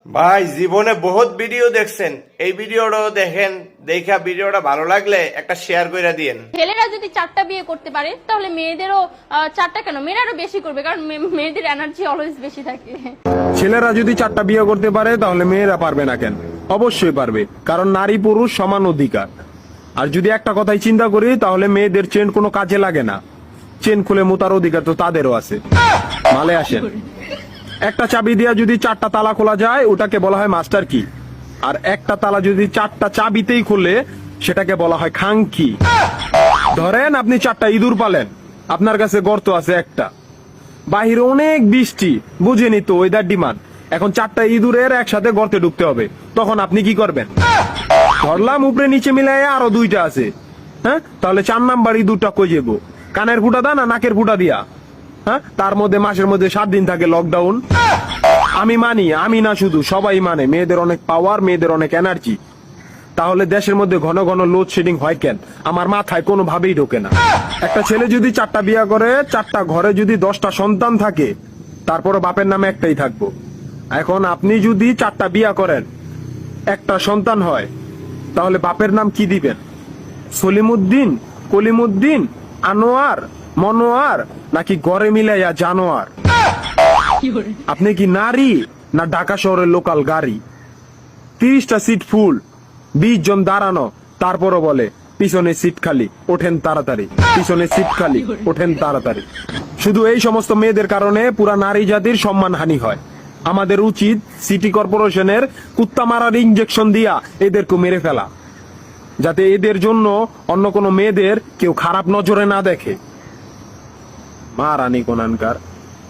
ভাই জীবনে বহুত ভিডিও দেখছেন, এই ভিডিওটাও দেখেন। দেখা ভিডিওটা ভালো লাগলে একটা শেয়ার করে দিয়েন। ছেলেরা যদি 4টা বিয়ে করতে পারে তাহলে মেয়েদেরও 4টা কেন, মেয়েরাও বেশি করবে, কারণ মেয়েদের এনার্জি অলওয়েজ বেশি থাকে। ছেলেরা যদি 4টা বিয়ে করতে পারে তাহলে মেয়েরা পারবে না কেন? অবশ্যই পারবে, কারণ নারী পুরুষ সমান অধিকার। আর যদি একটা কথাই চিন্তা করি তাহলে মেয়েদের চেন কোনো কাজে লাগে না, চেন খুলে মোতার অধিকার তো তাদেরও আছে। মালে আসেন, একটা চাবি দিয়া যদি 4টা তালা খোলা যায় ওটাকে বলা হয় মাস্টার কি, আর একটা তালা যদি 4টা চাবিতেই খুলে সেটাকে বলা হয় খাঙ্কি। ধরেন আপনি 4টা ইঁদুর পালেন, আপনার কাছে গর্ত আছে একটা, বাহিরে অনেক বৃষ্টি, বুঝেনি তো ওয়েদার ডিমান্ড, এখন 4টা ইঁদুরের একসাথে গর্তে ঢুকতে হবে, তখন আপনি কি করবেন? ধরলাম উপরে নিচে মিলাই আরো 2টা আছে, হ্যাঁ, তাহলে 4 নাম্বার ইঁদুরটা কই যাবো? কানের ফুটা দা না নাকের ফুটা দিয়া? হ্যাঁ, তার মধ্যে মাসের মধ্যে 7 দিন থাকে লকডাউন। আমি মানি, আমি না শুধু সবাই মানে, মেয়েদের অনেক পাওয়ার, মেয়েদের অনেক এনার্জি। তাহলে দেশের মধ্যে ঘন ঘন লোডশেডিং হয় কেন? আমার মাথায় কোনোভাবেই ঢোকে না। একটা ছেলে যদি 4টা বিয়ে করে, 4টা ঘরে যদি 10টা সন্তান থাকে, তারপরে বাপের নামে একটাই থাকবো। এখন আপনি যদি 4টা বিয়ে করেন, একটা সন্তান হয়, তাহলে বাপের নাম কি দিবেন? সলিমুদ্দিন, কলিমুদ্দিন, আনোয়ার, মনোয়ার, নাকি গড়ে মিলাইয়া জানোয়ার? আপনি কি নারী না ঢাকা শহরের লোকাল গাড়ি? 30টা সিট ফুল, 20 জন দাঁড়ানো, তারপরও বলে পিছনে সিট খালি, ওঠেন তাড়াতাড়ি, পিছনে সিট খালি, ওঠেন তাড়াতাড়ি। শুধু এই সমস্ত মেয়েদের কারণে পুরা নারী জাতির সম্মানহানি হয়। আমাদের উচিত সিটি কর্পোরেশনের কুত্তা মারার ইঞ্জেকশন দিয়া এদেরকে মেরে ফেলা, যাতে এদের জন্য অন্য কোনো মেয়েদের কেউ খারাপ নজরে না দেখে। মারানি কোনানকার।